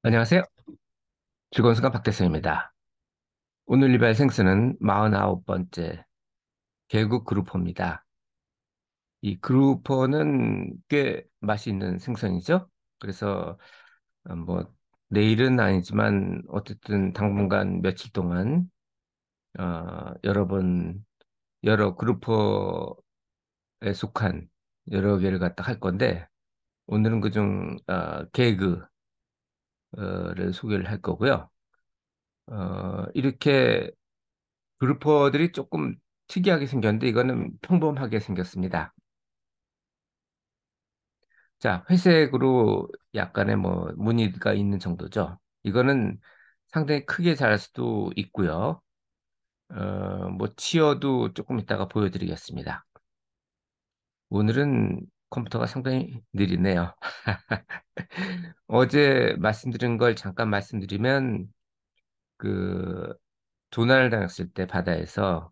안녕하세요. 즐거운 시간 박대성입니다. 오늘 리뷰할 생선은 49번째 계국 그루퍼입니다. 이 그루퍼는 꽤 맛이 있는 생선이죠. 그래서 뭐 내일은 아니지만 어쨌든 당분간 며칠 동안 여러 번 여러 그루퍼에 속한 여러 개를 갖다 할 건데 오늘은 그중 개그를 소개를 할 거고요. 이렇게 그루퍼들이 조금 특이하게 생겼는데 이거는 평범하게 생겼습니다. 자, 회색으로 약간의 뭐 무늬가 있는 정도죠. 이거는 상당히 크게 자랄 수도 있고요. 뭐 치어도 조금 이따가 보여드리겠습니다. 오늘은 컴퓨터가 상당히 느리네요. 어제 말씀드린 걸 잠깐 말씀드리면 그 조난을 당했을 때 바다에서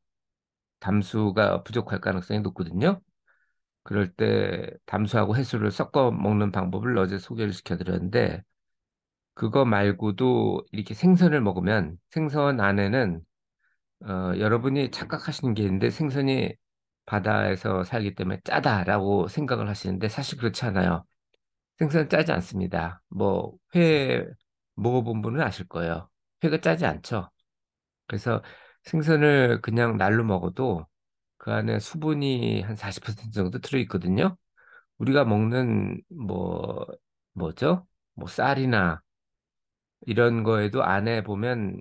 담수가 부족할 가능성이 높거든요. 그럴 때 담수하고 해수를 섞어 먹는 방법을 어제 소개를 시켜드렸는데 그거 말고도 이렇게 생선을 먹으면 생선 안에는 여러분이 착각하시는 게 있는데 생선이 바다에서 살기 때문에 짜다라고 생각을 하시는데 사실 그렇지 않아요. 생선은 짜지 않습니다. 뭐 회 먹어본 분은 아실 거예요. 회가 짜지 않죠. 그래서 생선을 그냥 날로 먹어도 그 안에 수분이 한 40% 정도 들어있거든요. 우리가 먹는 뭐죠? 뭐 쌀이나 이런 거에도 안에 보면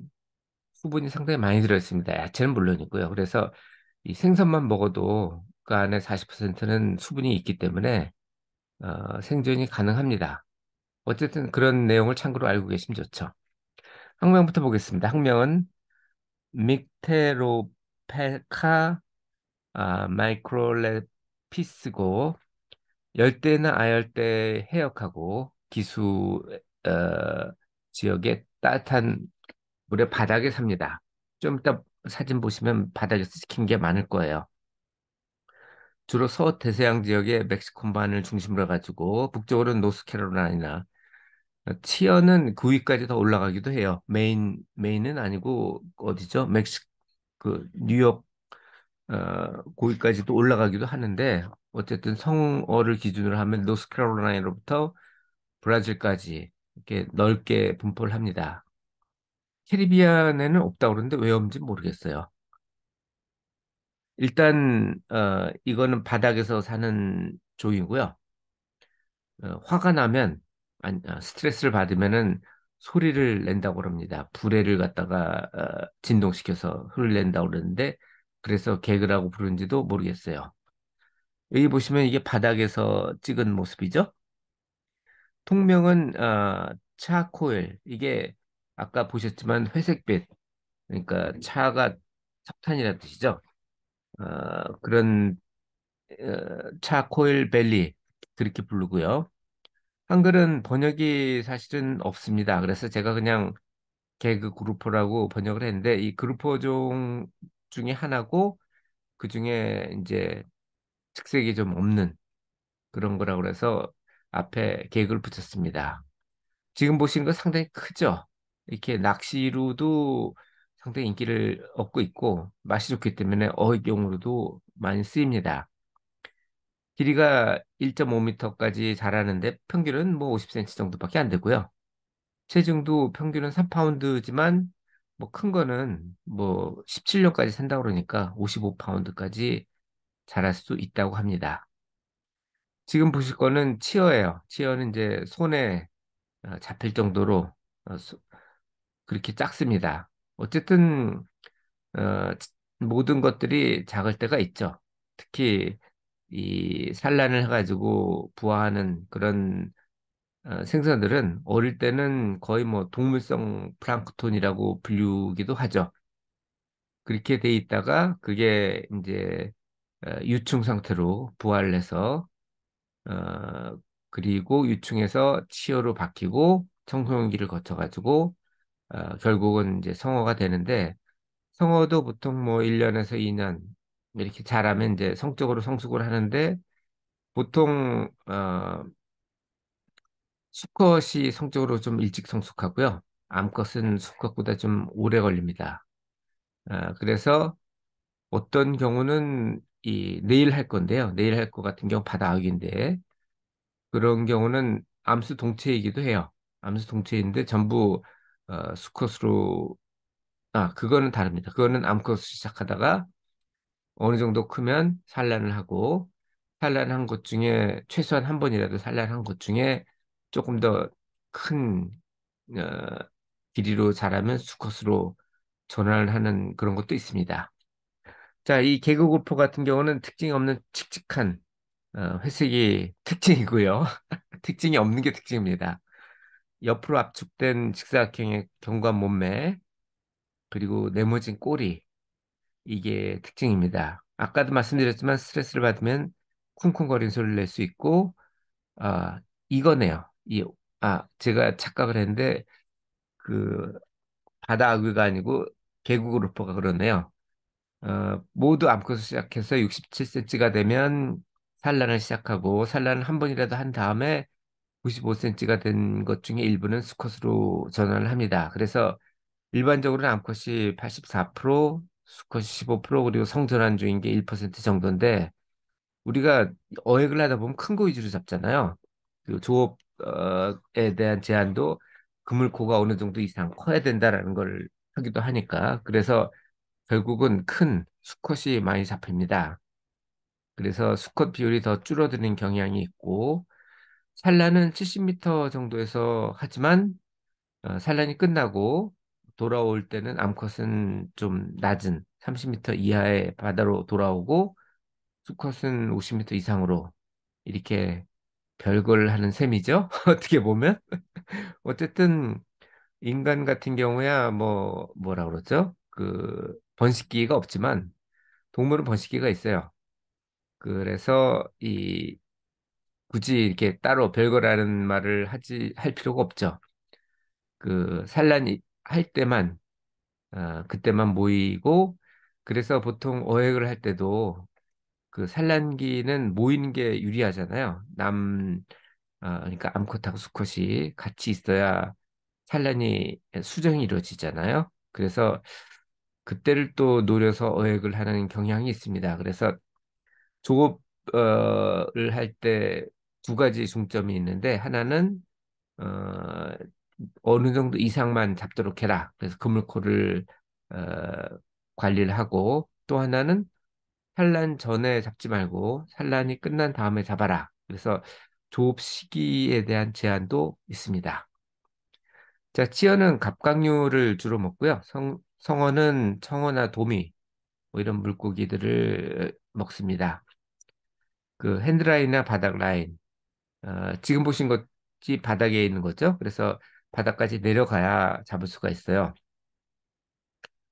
수분이 상당히 많이 들어있습니다. 야채는 물론이고요. 그래서 이 생선만 먹어도 그 안에 40%는 수분이 있기 때문에 생존이 가능합니다. 어쨌든 그런 내용을 참고로 알고 계시면 좋죠. 학명부터 보겠습니다. 학명은 믹테로페카 마이크로레피스고 열대나 아열대 해역하고 기수 지역의 따뜻한 물의 바닥에 삽니다. 좀 이따 사진 보시면 바닥에서 찍힌 게 많을 거예요. 주로 서대서양 지역의 멕시콘반을 중심으로 해가지고 북쪽으로는 노스캐롤라이나 치어는 그 위까지 더 올라가기도 해요. 메인은 아니고 어디죠? 그 뉴욕 고기까지도 올라가기도 하는데 어쨌든 성어를 기준으로 하면 노스캐롤라이나로부터 브라질까지 이렇게 넓게 분포를 합니다. 캐리비안에는 없다고 그러는데 왜 없는지 모르겠어요. 일단 이거는 바닥에서 사는 종이고요. 화가 나면 스트레스를 받으면은 소리를 낸다고 합니다. 불에를 갖다가 진동시켜서 소리를 낸다고 그러는데 그래서 개그라고 부르는지도 모르겠어요. 여기 보시면 이게 바닥에서 찍은 모습이죠. 통명은 차코일. 이게 아까 보셨지만 회색빛. 그러니까 차가 석탄이라는 뜻이죠. 그런 차코일 벨리 그렇게 부르고요. 한글은 번역이 사실은 없습니다. 그래서 제가 그냥 개그 그루퍼라고 번역을 했는데 이 그루퍼종 중에 하나고 그 중에 이제 특색이 좀 없는 그런 거라고 그래서 앞에 개그를 붙였습니다. 지금 보시는 거 상당히 크죠? 이렇게 낚시로도 상당히 인기를 얻고 있고 맛이 좋기 때문에 어획용으로도 많이 쓰입니다. 길이가 1.5m까지 자라는데 평균은 뭐 50cm 정도밖에 안 되고요. 체중도 평균은 3파운드지만 뭐 큰 거는 뭐 17년까지 산다고 그러니까 55파운드까지 자랄 수 있다고 합니다. 지금 보실 거는 치어예요. 치어는 이제 손에 잡힐 정도로 어, 소- 그렇게 작습니다. 어쨌든 모든 것들이 작을 때가 있죠. 특히 이 산란을 해가지고 부화하는 그런 생선들은 어릴 때는 거의 뭐 동물성 플랑크톤이라고 불리기도 하죠. 그렇게 돼 있다가 그게 이제 유충 상태로 부활을 해서 그리고 유충에서 치어로 바뀌고 청소년기를 거쳐가지고 결국은 이제 성어가 되는데 성어도 보통 뭐 1년에서 2년 이렇게 자라면 이제 성적으로 성숙을 하는데 보통 수컷이 성적으로 좀 일찍 성숙하고요. 암컷은 수컷보다 좀 오래 걸립니다. 그래서 어떤 경우는 이 내일 할 건데요. 내일 할 것 같은 경우 바다아기인데 그런 경우는 암수 동체이기도 해요. 암수 동체인데 전부 수컷으로 그거는 다릅니다. 그거는 암컷으로 시작하다가 어느 정도 크면 산란을 하고 산란한 것 중에 최소한 한 번이라도 산란한 것 중에 조금 더 큰 길이로 자라면 수컷으로 전환을 하는 그런 것도 있습니다. 자, 이 개그골프 같은 경우는 특징이 없는 칙칙한 회색이 특징이고요. 특징이 없는 게 특징입니다. 옆으로 압축된 직사각형의 견고한 몸매 그리고 네모진 꼬리 이게 특징입니다. 아까도 말씀드렸지만 스트레스를 받으면 쿵쿵거리는 소리를 낼 수 있고 아 이거네요. 제가 착각을 했는데 그 바다 아귀가 아니고 개구 루퍼가 그러네요. 모두 암컷을 시작해서 67cm가 되면 산란을 시작하고 산란을 한 번이라도 한 다음에 95cm가 된 것 중에 일부는 수컷으로 전환을 합니다. 그래서 일반적으로는 암컷이 84%, 수컷이 15% 그리고 성전환 중인 게 1% 정도인데 우리가 어획을 하다 보면 큰 거 위주로 잡잖아요. 그 조업에 대한 제한도 그물코가 어느 정도 이상 커야 된다라는 걸 하기도 하니까 그래서 결국은 큰 수컷이 많이 잡힙니다. 그래서 수컷 비율이 더 줄어드는 경향이 있고 산란은 70m 정도에서 하지만 산란이 끝나고 돌아올 때는 암컷은 좀 낮은 30m 이하의 바다로 돌아오고 수컷은 50m 이상으로 이렇게 별걸 하는 셈이죠. 어떻게 보면. 어쨌든 인간 같은 경우야 뭐라 그러죠? 그 번식기가 없지만 동물은 번식기가 있어요. 그래서 이 굳이 이렇게 따로 별거라는 말을 할 필요가 없죠. 그 산란이 할 때만 그때만 모이고 그래서 보통 어획을 할 때도 그 산란기는 모이는 게 유리하잖아요. 그러니까 암컷하고 수컷이 같이 있어야 산란이 수정이 이루어지잖아요. 그래서 그때를 또 노려서 어획을 하는 경향이 있습니다. 그래서 조업을 할 때 두 가지 중점이 있는데 하나는 어, 어느 정도 이상만 잡도록 해라. 그래서 그물코를 어, 관리를 하고 또 하나는 산란 전에 잡지 말고 산란이 끝난 다음에 잡아라. 그래서 조업 시기에 대한 제한도 있습니다. 자, 치어는 갑각류를 주로 먹고요. 성어는 청어나 도미 뭐 이런 물고기들을 먹습니다. 그 핸드라인이나 바닥 라인 지금 보신 것이 바닥에 있는 거죠. 그래서 바닥까지 내려가야 잡을 수가 있어요.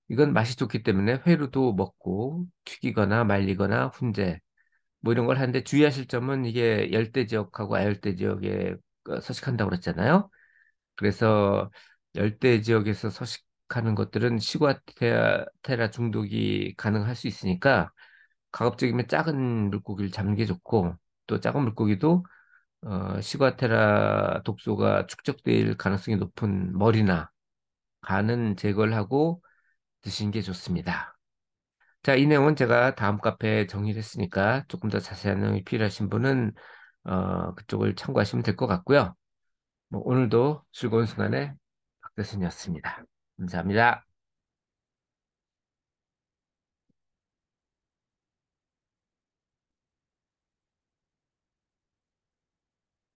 이건 맛이 좋기 때문에 회로도 먹고 튀기거나 말리거나 훈제 뭐 이런 걸 하는데 주의하실 점은 이게 열대 지역하고 아열대 지역에 서식한다고 그랬잖아요. 그래서 열대 지역에서 서식하는 것들은 시과테라 중독이 가능할 수 있으니까 가급적이면 작은 물고기를 잡는 게 좋고 또 작은 물고기도 시과테라 독소가 축적될 가능성이 높은 머리나 간은 제거를 하고 드시는 게 좋습니다. 자, 이 내용은 제가 다음 카페에 정리를 했으니까 조금 더 자세한 내용이 필요하신 분은 그쪽을 참고하시면 될 것 같고요. 뭐 오늘도 즐거운 순간에 박 교수님이었습니다. 감사합니다.